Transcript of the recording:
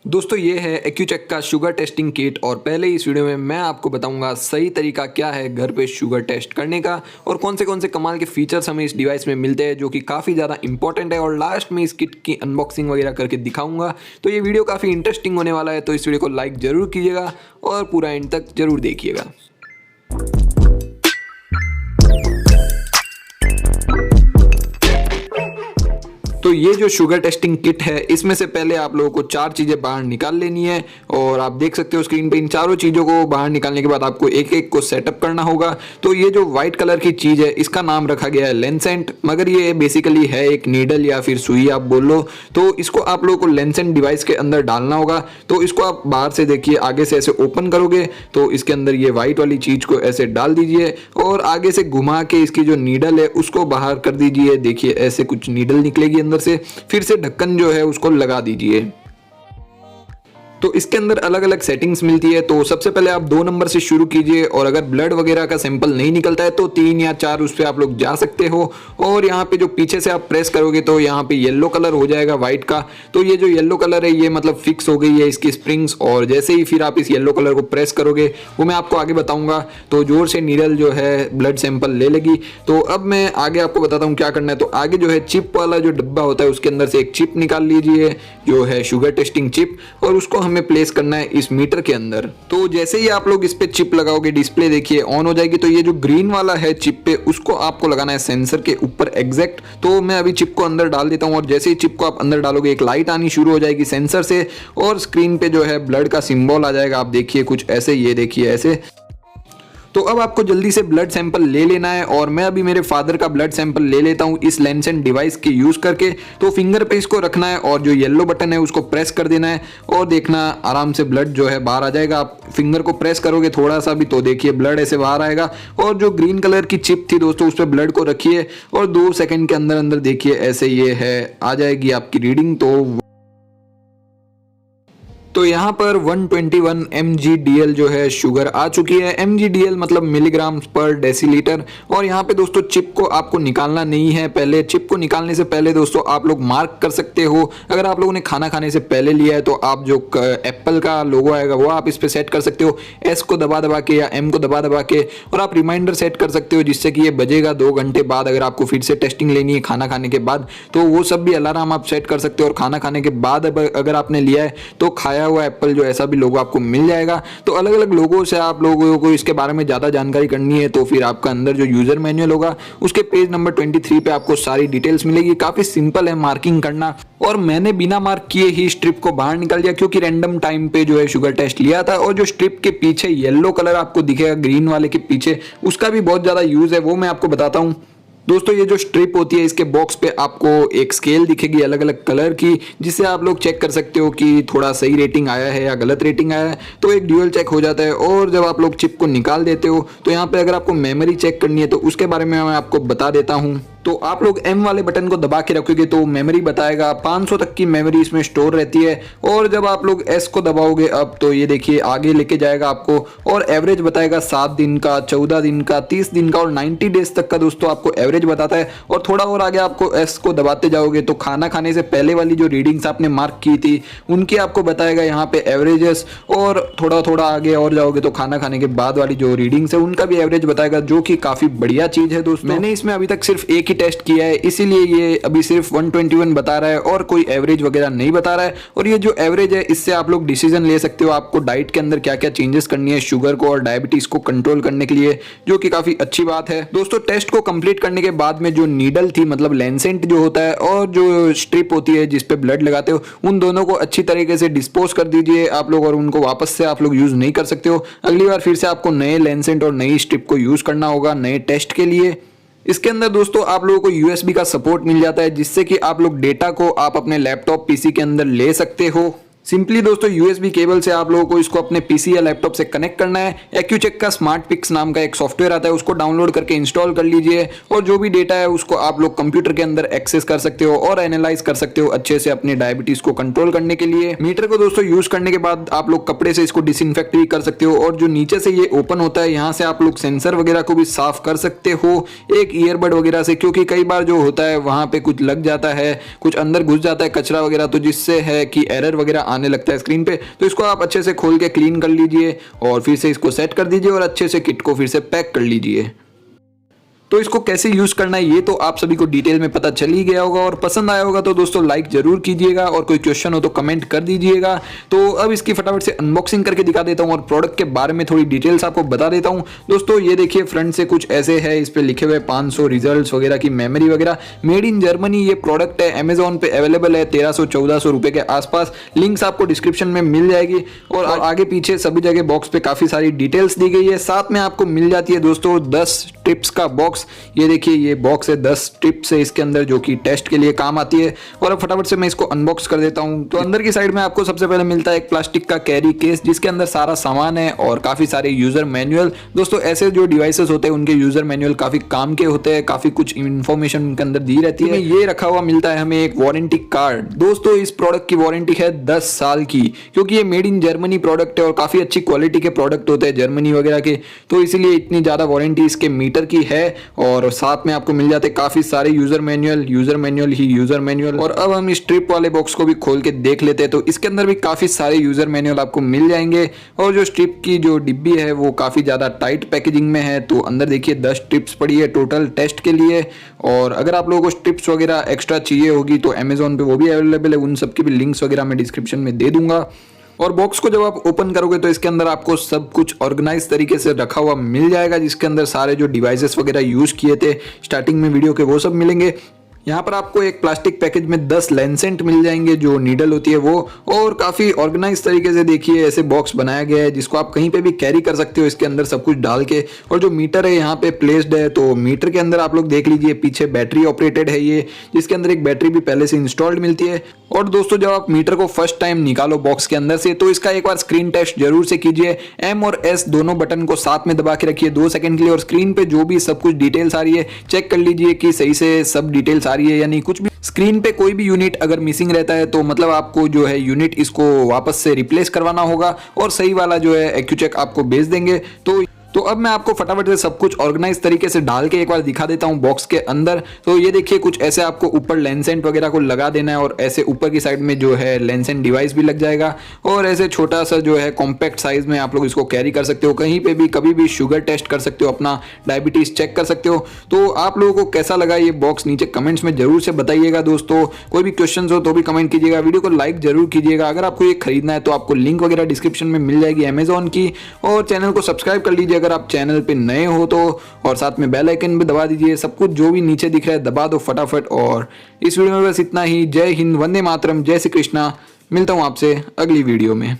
दोस्तों ये है एक्यूचेक का शुगर टेस्टिंग किट और पहले इस वीडियो में मैं आपको बताऊंगा सही तरीका क्या है घर पे शुगर टेस्ट करने का और कौन से कमाल के फीचर्स हमें इस डिवाइस में मिलते हैं जो कि काफ़ी ज़्यादा इंपॉर्टेंट है। और लास्ट में इस किट की अनबॉक्सिंग वगैरह करके दिखाऊंगा। तो ये वीडियो काफ़ी इंटरेस्टिंग होने वाला है, तो इस वीडियो को लाइक ज़रूर कीजिएगा और पूरा एंड तक ज़रूर देखिएगा। तो ये जो शुगर टेस्टिंग किट है इसमें से पहले आप लोगों को चार चीज़ें बाहर निकाल लेनी है और आप देख सकते हो स्क्रीन पे इन चारों चीज़ों को बाहर निकालने के बाद आपको एक एक को सेटअप करना होगा। तो ये जो व्हाइट कलर की चीज़ है इसका नाम रखा गया है लेंसेंट, मगर ये बेसिकली है एक नीडल या फिर सुई आप बोल लो। तो इसको आप लोगों को लेंसेंट डिवाइस के अंदर डालना होगा। तो इसको आप बाहर से देखिए, आगे से ऐसे ओपन करोगे तो इसके अंदर ये व्हाइट वाली चीज़ को ऐसे डाल दीजिए और आगे से घुमा के इसकी जो नीडल है उसको बाहर कर दीजिए। देखिए ऐसे कुछ नीडल निकलेगी अंदर से, फिर से ढक्कन जो है उसको लगा दीजिए। तो इसके अंदर अलग अलग सेटिंग्स मिलती है। तो सबसे पहले आप 2 नंबर से शुरू कीजिए और अगर ब्लड वगैरह का सैंपल नहीं निकलता है तो 3 या 4 उस पर आप लोग जा सकते हो। और यहाँ पे जो पीछे से आप प्रेस करोगे तो यहाँ पे येलो कलर हो जाएगा व्हाइट का। तो ये जो येलो कलर है ये मतलब फिक्स हो गई है इसकी स्प्रिंग्स, और जैसे ही फिर आप इस येलो कलर को प्रेस करोगे वो मैं आपको आगे बताऊंगा। तो जोर से नीडल जो है ब्लड सैंपल ले लेगी। तो अब मैं आगे आपको बताता हूँ क्या करना है। तो आगे जो है चिप वाला जो डब्बा होता है उसके अंदर से एक चिप निकाल लीजिए जो है शुगर टेस्टिंग चिप, और उसको हमें प्लेस करना है इस मीटर के अंदर। तो जैसे ही आप लोग इस पे चिप लगाओगे डिस्प्ले देखिए ऑन हो जाएगी। तो ये जो ग्रीन वाला है चिप पे उसको आपको लगाना है सेंसर के ऊपर एग्जैक्ट। तो मैं अभी चिप को अंदर डाल देता हूं और जैसे ही चिप को आप अंदर डालोगे एक लाइट आनी शुरू हो जाएगी सेंसर से और स्क्रीन पे जो है ब्लड का सिंबल आ जाएगा। आप देखिए कुछ ऐसे, ये देखिए ऐसे। तो अब आपको जल्दी से ब्लड सैंपल ले लेना है और मैं अभी मेरे फादर का ब्लड सैंपल ले लेता हूं इस लेंसेंट डिवाइस के यूज करके। तो फिंगर पे इसको रखना है और जो येलो बटन है उसको प्रेस कर देना है और देखना आराम से ब्लड जो है बाहर आ जाएगा। आप फिंगर को प्रेस करोगे थोड़ा सा भी तो देखिए ब्लड ऐसे बाहर आएगा। और जो ग्रीन कलर की चिप थी दोस्तों उस पर ब्लड को रखिए और 2 सेकंड के अंदर अंदर देखिए ऐसे ये है आ जाएगी आपकी रीडिंग। तो यहाँ पर 121 mgdl जो है शुगर आ चुकी है। mgdl मतलब मिलीग्राम पर डेसीलीटर। और यहाँ पे दोस्तों चिप को आपको निकालना नहीं है। पहले चिप को निकालने से पहले दोस्तों आप लोग मार्क कर सकते हो। अगर आप लोगों ने खाना खाने से पहले लिया है तो आप जो एप्पल का लोगो आएगा वो आप इस पे सेट कर सकते हो, एस को दबा दबा के या एम को दबा दबा के। और आप रिमाइंडर सेट कर सकते हो जिससे कि ये बजेगा 2 घंटे बाद। अगर आपको फिर से टेस्टिंग लेनी है खाना खाने के बाद तो वो सब भी अलार्म आप सेट कर सकते हो। और खाना खाने के बाद अगर आपने लिया है तो खाया हुआ एप्पल जो ऐसा भी लोगो आपको मिल जाएगा। तो अलग अलग लोगों से आप लोगों को इसके बारे में ज़्यादा जानकारी करनी है तो फिर आपका अंदर जो यूजर मैनुअल होगा उसके पेज नंबर 23 पे आपको सारी डिटेल्स मिलेगी। काफ़ी सिंपल है मार्किंग करना। और मैंने बिना मार्क किए ही स्ट्रिप को बाहर निकाल दिया क्योंकि रैंडम टाइम पे जो है शुगर टेस्ट लिया था। और जो स्ट्रिप के पीछे येलो कलर आपको दिखेगा ग्रीन वाले के पीछे, उसका भी बहुत ज़्यादा यूज़ है, वो मैं आपको बताता हूँ। दोस्तों ये जो स्ट्रिप होती है इसके बॉक्स पे आपको एक स्केल दिखेगी अलग अलग कलर की, जिससे आप लोग चेक कर सकते हो कि थोड़ा सही रेटिंग आया है या गलत रेटिंग आया है। तो एक ड्यूअल चेक हो जाता है। और जब आप लोग चिप को निकाल देते हो तो यहाँ पे अगर आपको मेमोरी चेक करनी है तो उसके बारे में मैं आपको बता देता हूँ। तो आप लोग M वाले बटन को दबा के रखोगे तो मेमोरी बताएगा 500 तक की मेमोरी इसमें स्टोर रहती है। और जब आप लोग S को दबाओगे अब तो ये देखिए आगे लेके जाएगा आपको और एवरेज बताएगा 7 दिन का, 14 दिन का, 30 दिन का और 90 डेज तक का दोस्तों आपको एवरेज बताता है। और थोड़ा और आगे आपको S को दबाते जाओगे तो खाना खाने से पहले वाली जो रीडिंग्स आपने मार्क की थी उनकी आपको बताएगा यहाँ पे एवरेजेस। और थोड़ा थोड़ा आगे और जाओगे तो खाना खाने के बाद वाली जो रीडिंग्स है उनका भी एवरेज बताएगा, जो कि काफ़ी बढ़िया चीज़ है दोस्तों। मैंने इसमें अभी तक सिर्फ एक ही टेस्ट किया है इसीलिए ये अभी सिर्फ 121 बता रहा है और कोई एवरेज वगैरह नहीं बता रहा है। और ये जो एवरेज है इससे आप लोग डिसीजन ले सकते हो आपको डाइट के अंदर क्या क्या चेंजेस करनी है शुगर को और डायबिटीज को कंट्रोल करने के लिए, जो कि काफी अच्छी बात है। दोस्तों टेस्ट को कंप्लीट करने के बाद में जो नीडल थी मतलब लेंसेंट जो होता है और जो स्ट्रिप होती है जिसपे ब्लड लगाते हो उन दोनों को अच्छी तरीके से डिस्पोज कर दीजिए आप लोग, और उनको वापस से आप लोग यूज नहीं कर सकते हो। अगली बार फिर से आपको नए लेंसेंट और नई स्ट्रिप को यूज करना होगा नए टेस्ट के लिए। इसके अंदर दोस्तों आप लोगों को USB का सपोर्ट मिल जाता है जिससे कि आप लोग डेटा को आप अपने लैपटॉप PC के अंदर ले सकते हो। सिंपली दोस्तों USB केबल से आप लोगों को इसको अपने PC या लैपटॉप से कनेक्ट करना है। एक्यूचेक का स्मार्ट पिक्स नाम का एक सॉफ्टवेयर आता है, उसको डाउनलोड करके इंस्टॉल कर लीजिए और जो भी डेटा है उसको आप लोग कंप्यूटर के अंदर एक्सेस कर सकते हो और एनालाइज कर सकते हो अच्छे से अपने डायबिटीज को कंट्रोल करने के लिए। मीटर को दोस्तों यूज करने के बाद आप लोग कपड़े से इसको डिसइंफेक्ट भी कर सकते हो और जो नीचे से ये ओपन होता है यहाँ से आप लोग सेंसर वगैरह को भी साफ कर सकते हो एक ईयरबड वगैरह से, क्योंकि कई बार जो होता है वहां पे कुछ लग जाता है, कुछ अंदर घुस जाता है कचरा वगैरह, तो जिससे है कि एरर वगैरह आने लगता है स्क्रीन पे। तो इसको आप अच्छे से खोल के क्लीन कर लीजिए और फिर से इसको सेट कर दीजिए और अच्छे से किट को फिर से पैक कर लीजिए। तो इसको कैसे यूज करना है ये तो आप सभी को डिटेल में पता चल ही गया होगा, और पसंद आया होगा तो दोस्तों लाइक जरूर कीजिएगा, और कोई क्वेश्चन हो तो कमेंट कर दीजिएगा। तो अब इसकी फटाफट से अनबॉक्सिंग करके दिखा देता हूं और प्रोडक्ट के बारे में थोड़ी डिटेल्स आपको बता देता हूं। दोस्तों ये देखिए फ्रंट से कुछ ऐसे है, इस पे लिखे हुए 500 रिजल्ट्स वगैरह की मेमोरी वगैरह, मेड इन जर्मनी ये प्रोडक्ट है, अमेजोन पे अवेलेबल है 1300-1400 रुपए के आसपास। लिंक्स आपको डिस्क्रिप्शन में मिल जाएगी, और आगे पीछे सभी जगह बॉक्स पे काफी सारी डिटेल्स दी गई है। साथ में आपको मिल जाती है दोस्तों 10 टिप्स का बॉक्स। ये देखिए ये बॉक्स है 10 टिप्स है इसके अंदर, जो कि टेस्ट के लिए काम आती है। और अब फटाफट से मैं इसको अनबॉक्स कर देता हूं। तो अंदर की साइड में आपको सबसे पहले मिलता है एक प्लास्टिक का कैरी केस, जिसके अंदर सारा सामान है और काफी सारे यूजर मैनुअल। दोस्तों ऐसे जो डिवाइसेस होते हैं उनके यूजर मैनुअल काफी काम के होते हैं, काफी कुछ इंफॉर्मेशन उनके अंदर दी रहती है। ये रखा हुआ मिलता है हमें एक वारंटी कार्ड। दोस्तों इस प्रोडक्ट की वारंटी है 10 साल की, क्योंकि ये मेड इन जर्मनी प्रोडक्ट है और काफी अच्छी क्वालिटी के प्रोडक्ट होते हैं जर्मनी वगैरह के, तो इसीलिए इतनी ज्यादा वारंटी इसके मीटर की है। और साथ में आपको मिल जाते काफी सारे यूजर मैनुअल ही यूजर मैनुअल। और अब हम इस स्ट्रिप वाले बॉक्स को भी खोल के देख लेते हैं, तो इसके अंदर भी काफी सारे यूजर मैनुअल आपको मिल जाएंगे। और जो स्ट्रिप की जो डिब्बी है वो काफी ज्यादा टाइट पैकेजिंग में है। तो अंदर देखिए 10 स्ट्रिप्स पड़ी है टोटल टेस्ट के लिए। और अगर आप लोगों को स्ट्रिप्स वगैरह एक्स्ट्रा चाहिए होगी तो अमेजोन पे वो भी अवेलेबल है, उन सब की भी लिंक्स वगैरह मैं डिस्क्रिप्शन में दे दूंगा। और बॉक्स को जब आप ओपन करोगे तो इसके अंदर आपको सब कुछ ऑर्गेनाइज तरीके से रखा हुआ मिल जाएगा, जिसके अंदर सारे जो डिवाइसेस वगैरह यूज किए थे स्टार्टिंग में वीडियो के वो सब मिलेंगे। यहाँ पर आपको एक प्लास्टिक पैकेज में 10 लैंसेंट मिल जाएंगे, जो नीडल होती है वो, और काफी ऑर्गेनाइज तरीके से देखिए ऐसे बॉक्स बनाया गया है जिसको आप कहीं पे भी कैरी कर सकते हो इसके अंदर सब कुछ डाल के। और जो मीटर है यहाँ पे प्लेस्ड है, तो मीटर के अंदर आप लोग देख लीजिए पीछे बैटरी ऑपरेटेड है ये, जिसके अंदर एक बैटरी भी पहले से इंस्टॉल्ड मिलती है। और दोस्तों जब आप मीटर को फर्स्ट टाइम निकालो बॉक्स के अंदर से, तो इसका एक बार स्क्रीन टेस्ट जरूर से कीजिए। M और S दोनों बटन को साथ में दबा के रखिए 2 सेकंड के लिए, और स्क्रीन पे जो भी सब कुछ डिटेल्स आ रही है चेक कर लीजिए कि सही से सब डिटेल्स आ रही है या नहीं। कुछ भी स्क्रीन पे कोई भी यूनिट अगर मिसिंग रहता है तो मतलब आपको जो है यूनिट इसको वापस से रिप्लेस करवाना होगा, और सही वाला जो है एक्यूचेक आपको भेज देंगे। तो अब मैं आपको फटाफट से सब कुछ ऑर्गेनाइज तरीके से डाल के एक बार दिखा देता हूं बॉक्स के अंदर। तो ये देखिए कुछ ऐसे आपको ऊपर लेंसेंट वगैरह को लगा देना है, और ऐसे ऊपर की साइड में जो है लेंसेंट डिवाइस भी लग जाएगा। और ऐसे छोटा सा जो है कॉम्पैक्ट साइज में आप लोग इसको कैरी कर सकते हो, कहीं पे भी कभी भी शुगर टेस्ट कर सकते हो, अपना डायबिटीज चेक कर सकते हो। तो आप लोगों को कैसा लगा ये बॉक्स नीचे कमेंट्स में जरूर से बताइएगा दोस्तों। कोई भी क्वेश्चन हो तो भी कमेंट कीजिएगा, वीडियो को लाइक जरूर कीजिएगा। अगर आपको ये खरीदना है तो आपको लिंक वगैरह डिस्क्रिप्शन में मिल जाएगी अमेजोन की। और चैनल को सब्सक्राइब कर लीजिए अगर आप चैनल पे नए हो तो, और साथ में बेल आइकन भी दबा दीजिए। सब कुछ जो भी नीचे दिख रहा है दबा दो फटाफट। और इस वीडियो में बस इतना ही। जय हिंद, वंदे मातरम, जय श्री कृष्णा। मिलता हूं आपसे अगली वीडियो में।